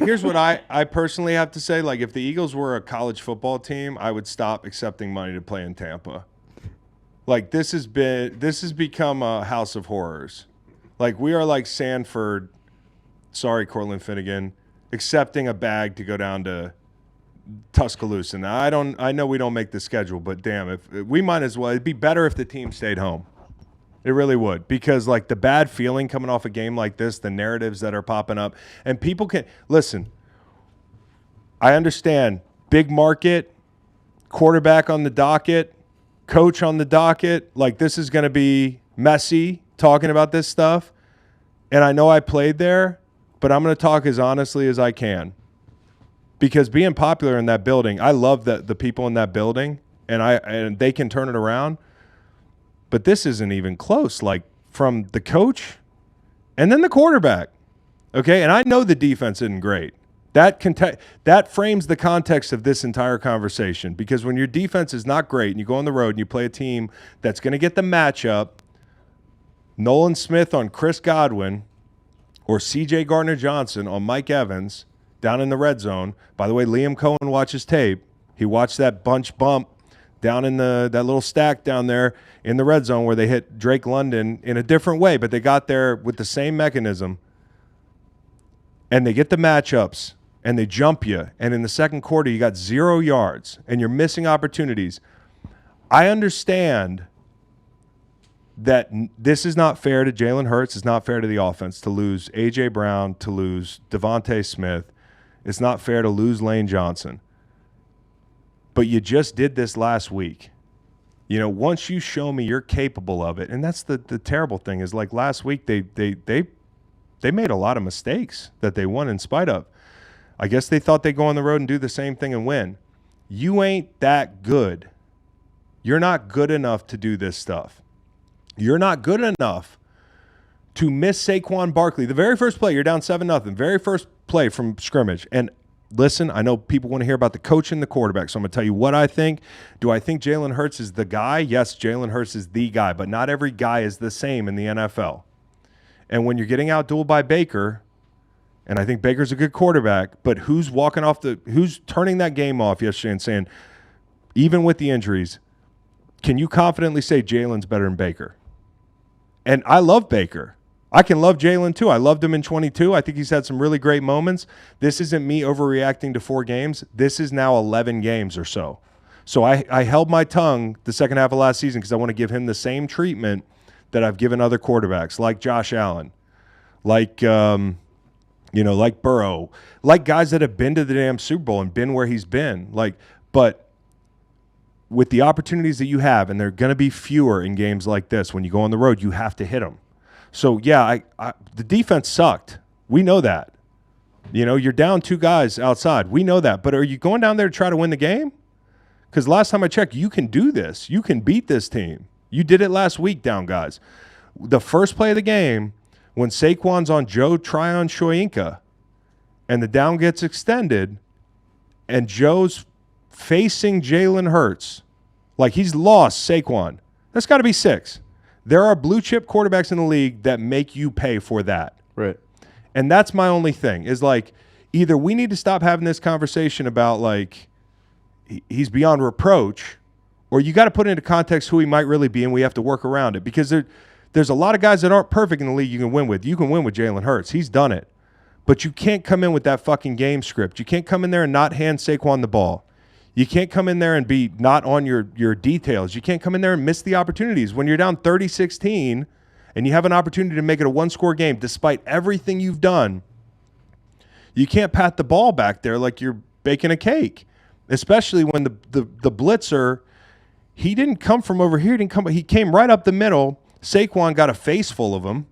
here's what I personally have to say. Like, if the Eagles were a college football team, I would stop accepting money to play in Tampa. Like, this has become a house of horrors. Like, we are like Sanford. Sorry, Cortland Finnegan, accepting a bag to go down to Tuscaloosa. Now, I know we don't make the schedule, but damn, if we might as well. It'd be better if the team stayed home. It really would, because like the bad feeling coming off a game like this, the narratives that are popping up, and people can listen. I understand big market, quarterback on the docket, coach on the docket. Like, this is going to be messy talking about this stuff, and I know I played there, but I'm going to talk as honestly as I can. Because being popular in that building, I love the people in that building, and they can turn it around. But this isn't even close, like from the coach and then the quarterback. Okay, and I know the defense isn't great. That frames the context of this entire conversation, because when your defense is not great and you go on the road and you play a team that's going to get the matchup, Nolan Smith on Chris Godwin or C.J. Gardner-Johnson on Mike Evans – down in the red zone. By the way, Liam Cohen watches tape. He watched that bunch bump down in that little stack down there in the red zone where they hit Drake London in a different way, but they got there with the same mechanism. And they get the matchups, and they jump you. And in the second quarter, you got 0 yards, and you're missing opportunities. I understand that this is not fair to Jalen Hurts. It's not fair to the offense to lose A.J. Brown, to lose Devontae Smith. It's not fair to lose Lane Johnson. But you just did this last week. You know, once you show me you're capable of it, and that's the terrible thing is, like, last week they made a lot of mistakes that they won in spite of. I guess they thought they'd go on the road and do the same thing and win. You ain't that good. You're not good enough to do this stuff. You're not good enough to miss Saquon Barkley. The very first play, you're down 7-0. Very first play from scrimmage. And listen, I know people want to hear about the coach and the quarterback, so I'm going to tell you what I think. Do I think Jalen Hurts is the guy? Yes, Jalen Hurts is the guy, but not every guy is the same in the NFL. And when you're getting outdueled by Baker, and I think Baker's a good quarterback, but who's turning that game off yesterday and saying, even with the injuries, can you confidently say Jalen's better than Baker? And I love Baker. I can love Jalen too. I loved him in 22. I think he's had some really great moments. This isn't me overreacting to 4 games. This is now 11 games or so. So I held my tongue the second half of last season because I want to give him the same treatment that I've given other quarterbacks, like Josh Allen, like like Burrow, like guys that have been to the damn Super Bowl and been where he's been. But with the opportunities that you have, and they're going to be fewer in games like this, when you go on the road, you have to hit them. So, yeah, the defense sucked. We know that. You know, you're down 2 guys outside. We know that. But are you going down there to try to win the game? Because last time I checked, you can do this. You can beat this team. You did it last week down guys. The first play of the game, when Saquon's on Joe Tryon-Shoyinka and the down gets extended and Joe's facing Jalen Hurts, like he's lost Saquon, that's got to be 6. There are blue-chip quarterbacks in the league that make you pay for that. Right. And that's my only thing, is like either we need to stop having this conversation about like he's beyond reproach, or you got to put into context who he might really be, and we have to work around it. Because there's a lot of guys that aren't perfect in the league you can win with. You can win with Jalen Hurts. He's done it. But you can't come in with that fucking game script. You can't come in there and not hand Saquon the ball. You can't come in there and be not on your details. You can't come in there and miss the opportunities. When you're down 30-16 and you have an opportunity to make it a 1-score game, despite everything you've done, you can't pat the ball back there like you're baking a cake, especially when the blitzer, he didn't come from over here. He came right up the middle. Saquon got a face full of him,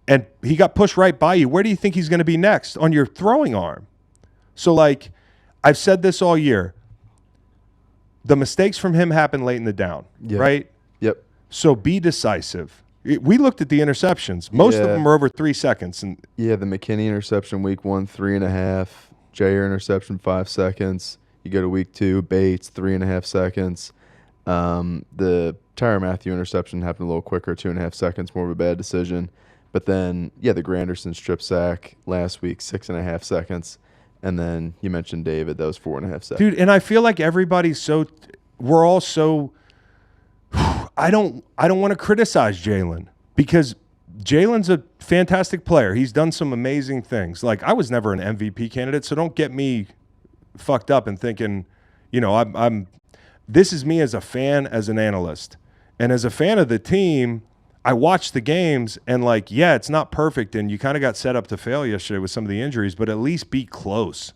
and he got pushed right by you. Where do you think he's going to be next? On your throwing arm. So, like, I've said this all year. The mistakes from him happen late in the down, right? Yep. So be decisive. We looked at the interceptions. Most of them were over 3 seconds. And the McKinney interception week 1, 3.5. Jair interception, 5 seconds. You go to week 2, Bates, 3.5 seconds. The Tyrann Mathieu interception happened a little quicker, 2.5 seconds, more of a bad decision. But then, yeah, the Granderson strip sack last week, 6.5 seconds. And then you mentioned David, that was 4.5 seconds. Dude, and I feel like we're all so, I don't want to criticize Jalen because Jalen's a fantastic player. He's done some amazing things. Like, I was never an MVP candidate, so don't get me fucked up and thinking, this is me as a fan, as an analyst. And as a fan of the team, I watched the games and it's not perfect and you kind of got set up to fail yesterday with some of the injuries, but at least be close.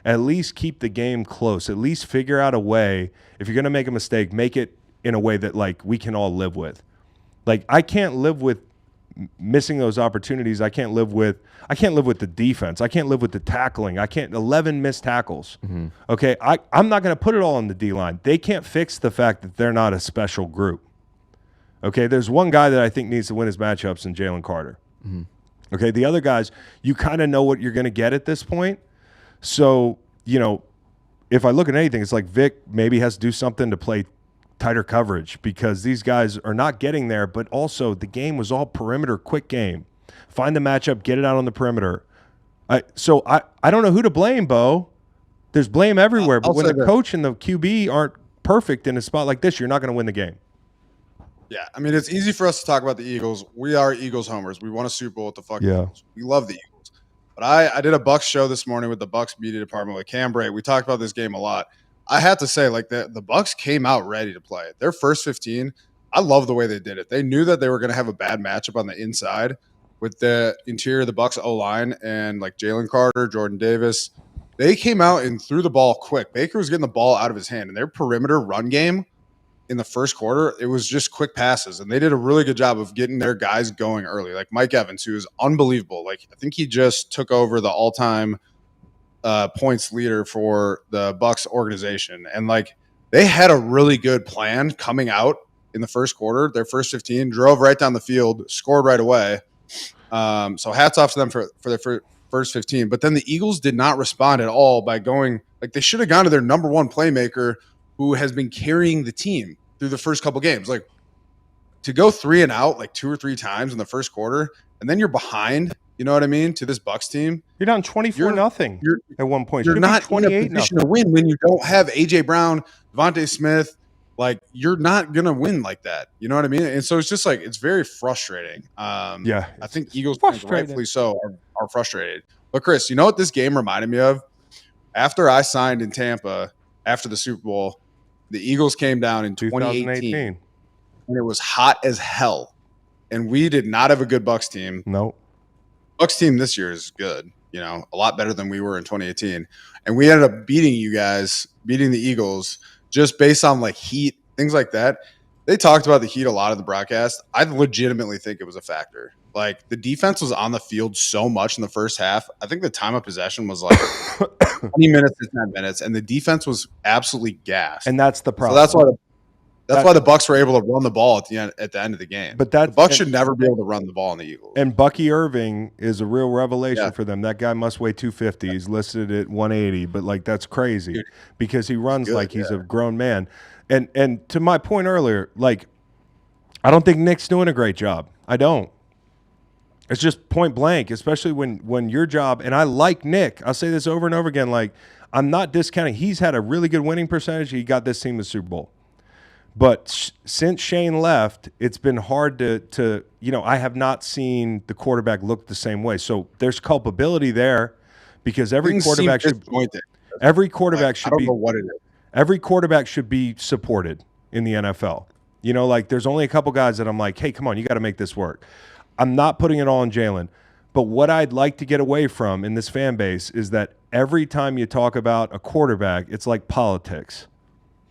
At least keep the game close. At least figure out a way, if you're going to make a mistake, make it in a way that we can all live with. I can't live with missing those opportunities. I can't live with the defense. I can't live with the tackling. 11 missed tackles. Mm-hmm. Okay, I'm not going to put it all on the D-line. They can't fix the fact that they're not a special group. Okay, there's one guy that I think needs to win his matchups in Jalen Carter. Mm-hmm. Okay, the other guys, you kind of know what you're going to get at this point. So, if I look at anything, it's like Vic maybe has to do something to play tighter coverage because these guys are not getting there, but also the game was all perimeter, quick game. Find the matchup, get it out on the perimeter. So I don't know who to blame, Bo. There's blame everywhere, but when the coach and the QB aren't perfect in a spot like this, you're not going to win the game. Yeah, I mean, it's easy for us to talk about the Eagles. We are Eagles homers. We won a Super Bowl with the fucking Eagles. We love the Eagles. But I did a Bucs show this morning with the Bucs media department with Cam Bray. We talked about this game a lot. I had to say, the Bucs came out ready to play. Their first 15, I love the way they did it. They knew that they were going to have a bad matchup on the inside with the interior of the Bucs O-line and Jalen Carter, Jordan Davis. They came out and threw the ball quick. Baker was getting the ball out of his hand, and their perimeter run game in the first quarter, it was just quick passes, and they did a really good job of getting their guys going early. Like Mike Evans, who is unbelievable. I think he just took over the all-time points leader for the Bucs organization, and they had a really good plan coming out in the first quarter. Their first 15 drove right down the field, scored right away. So hats off to them for their first 15. But then the Eagles did not respond at all by going they should have gone to their number one playmaker, who has been carrying the team through the first couple games. To go 3 and out 2 or 3 times in the first quarter, and then you're behind, you know what I mean, to this Bucs team. You're down 24-0 at one point. You're not in a position to win when you don't have A.J. Brown, Devontae Smith. You're not going to win like that. You know what I mean? And so it's just it's very frustrating. I think Eagles fans, rightfully so, are frustrated. But Chris, you know what this game reminded me of? After I signed in Tampa after the Super Bowl, the Eagles came down in 2018, and it was hot as hell. And we did not have a good Bucs team. No. Bucs team this year is good, a lot better than we were in 2018. And we ended up beating the Eagles just based on heat, things like that. They talked about the heat a lot of the broadcast. I legitimately think it was a factor. The defense was on the field so much in the first half. I think the time of possession was 20 minutes to 10 minutes, and the defense was absolutely gassed. And that's the problem. So that's why the Bucs were able to run the ball at the end of the game. But the Bucs should never be able to run the ball on the Eagles. And Bucky Irving is a real revelation for them. That guy must weigh 250. He's listed at 180, but that's crazy because he runs he's a grown man. And to my point earlier, I don't think Nick's doing a great job. I don't. It's just point blank, especially when your job, and I like Nick. I'll say this over and over again, I'm not discounting. He's had a really good winning percentage. He got this team to the Super Bowl. But since Shane left, it's been hard to I have not seen the quarterback look the same way. So there's culpability there because every quarterback should be every quarterback should be supported in the NFL. There's only a couple guys that I'm hey, come on, you got to make this work. I'm not putting it all on Jalen. But what I'd like to get away from in this fan base is that every time you talk about a quarterback, it's like politics.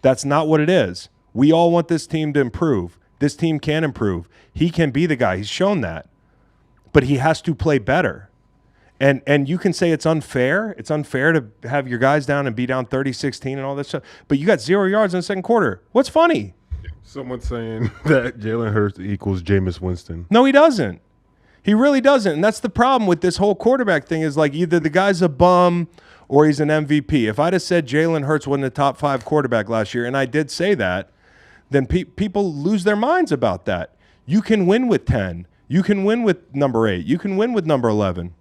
That's not what it is. We all want this team to improve. This team can improve. He can be the guy. He's shown that. But he has to play better. And you can say it's unfair. It's unfair to have your guys down and be down 30-16 and all that stuff. But you got 0 yards in the second quarter. What's funny? Someone's saying that Jalen Hurts equals Jameis Winston. No, he doesn't. He really doesn't. And that's the problem with this whole quarterback thing is either the guy's a bum or he's an MVP. If I'd have said Jalen Hurts wasn't a top 5 quarterback last year, and I did say that, then people lose their minds about that. You can win with 10. You can win with number 8. You can win with number 11.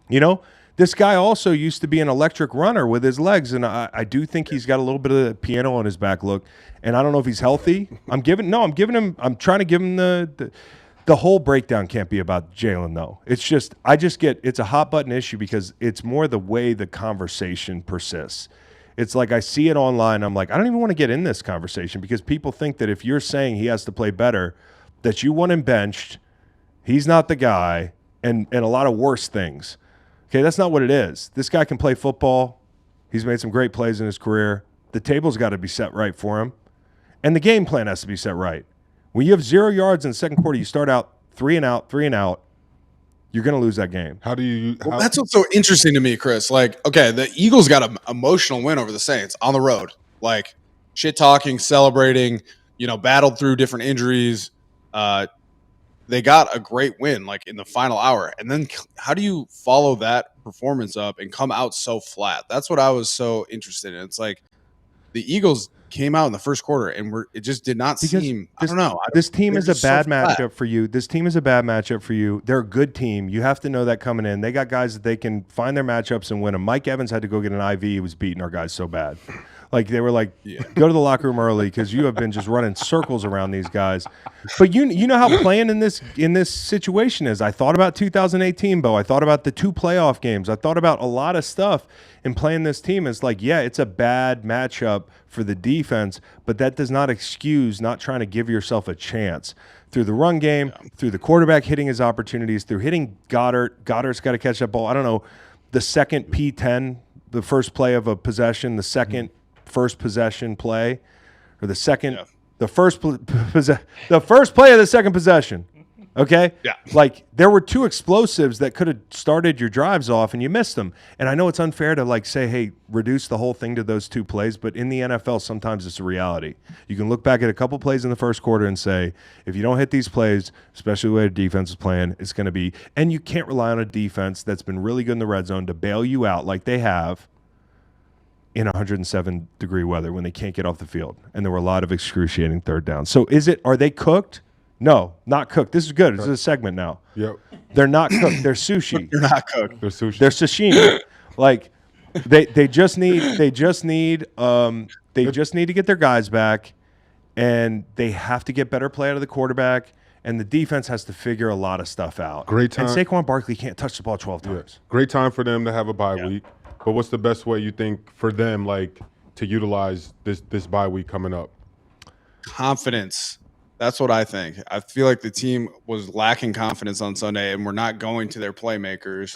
You know, this guy also used to be an electric runner with his legs, and I do think he's got a little bit of the piano on his back look. And I don't know if he's healthy. I'm trying to give him the whole breakdown can't be about Jalen, though. It's a hot button issue because it's more the way the conversation persists. It's like I see it online. I'm like, I don't even want to get in this conversation because people think that if you're saying he has to play better, that you want him benched, he's not the guy, and a lot of worse things. Okay, that's not what it is. This guy can play football. He's made some great plays in his career. The table's got to be set right for him, and the game plan has to be set right. When you have 0 yards in the second quarter, you start out 3 and out, you're going to lose that game. Well, that's what's so interesting to me, Chris. Like, okay, the Eagles got an emotional win over the Saints on the road. Like, shit talking, celebrating, battled through different injuries. They got a great win, like, in the final hour. And then how do you follow that performance up and come out so flat? That's what I was so interested in. It's like the Eagles came out in the first quarter and it just did not seem. I don't know. This team is a bad matchup for you. This team is a bad matchup for you. They're a good team. You have to know that coming in. They got guys that they can find their matchups and win them. Mike Evans had to go get an IV. He was beating our guys so bad. Like they were like, go to the locker room early because you have been just running circles around these guys. But you know how playing in this situation is. I thought about 2018, Bo. I thought about the 2 playoff games. I thought about a lot of stuff in playing this team. It's like, yeah, it's a bad matchup for the defense, but that does not excuse not trying to give yourself a chance through the run game, through the quarterback hitting his opportunities, through hitting Goddard. Goddard's got to catch that ball. I don't know, the second P10, the first play of a possession, the second first possession play, or the second, the first play of the second possession. Okay? Yeah. Like, there were 2 explosives that could have started your drives off, and you missed them. And I know it's unfair to, like, say, hey, reduce the whole thing to those 2 plays, but in the NFL, sometimes it's a reality. You can look back at a couple plays in the first quarter and say, if you don't hit these plays, especially the way the defense is playing, it's going to be – and you can't rely on a defense that's been really good in the red zone to bail you out like they have in 107-degree weather when they can't get off the field. And there were a lot of excruciating third downs. So are they cooked? No, not cooked. This is good. This is a segment now. Yep. They're not cooked. They're sushi. They're not cooked. They're sushi. They're sashimi. Like they just need to get their guys back, and they have to get better play out of the quarterback, and the defense has to figure a lot of stuff out. Great time. And Saquon Barkley can't touch the ball 12 times. Great time for them to have a bye week. But what's the best way you think for them, like, to utilize this bye week coming up? Confidence. That's what I think. I feel like the team was lacking confidence on Sunday, and we're not going to their playmakers,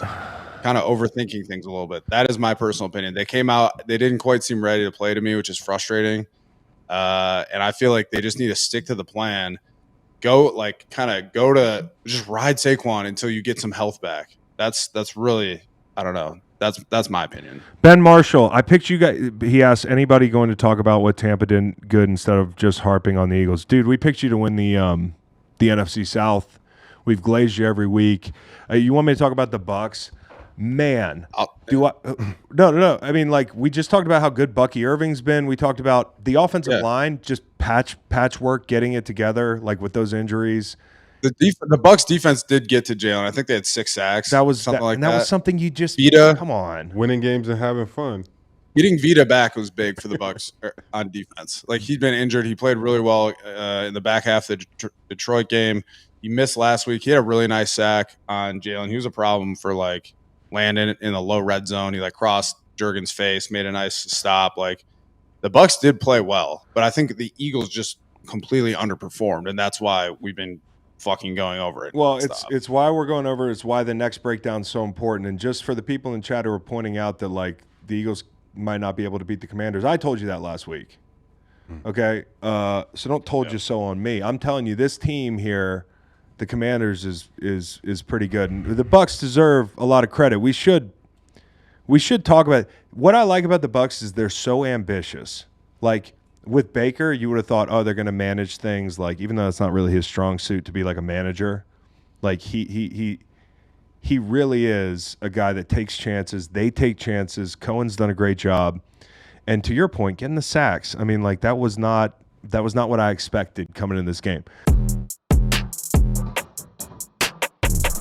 kind of overthinking things a little bit. That is my personal opinion. They came out, they didn't quite seem ready to play to me, which is frustrating. And I feel like they just need to stick to the plan. Go to just ride Saquon until you get some health back. That's really, I don't know. That's my opinion. Ben Marshall, I picked you guys. He asked anybody going to talk about what Tampa did good instead of just harping on the Eagles. Dude, we picked you to win the NFC South. We've glazed you every week. You want me to talk about the Bucs? Man, No. I mean, like, we just talked about how good Bucky Irving's been. We talked about the offensive line, just patchwork, getting it together, like with those injuries. The Bucs defense did get to Jalen. I think they had 6 sacks. That was something like that. That was something you just come on. Winning games and having fun. Getting Vita back was big for the Bucs on defense. Like, he'd been injured. He played really well in the back half of the Detroit game. He missed last week. He had a really nice sack on Jalen. He was a problem for, like, landing in the low red zone. He, like, crossed Jurgen's face, made a nice stop. Like, the Bucs did play well, but I think the Eagles just completely underperformed, and that's why we've been fucking going over it. Well, it's why we're going over. It's why the next breakdown is so important. And just for the people in chat who are pointing out that, like, the Eagles might not be able to beat the Commanders, I told you that last week. Okay, so don't told you so on me. I'm telling you, this team here, the Commanders, is pretty good. And the Bucs deserve a lot of credit. We should talk about it. What I like about the Bucs is they're so ambitious. Like, with Baker, you would have thought, oh, they're going to manage things, like, even though it's not really his strong suit to be like a manager. Like, he really is a guy that takes chances. They take chances. Cohen's done a great job. And to your point, getting the sacks, I mean, like, that was not what I expected coming in this game.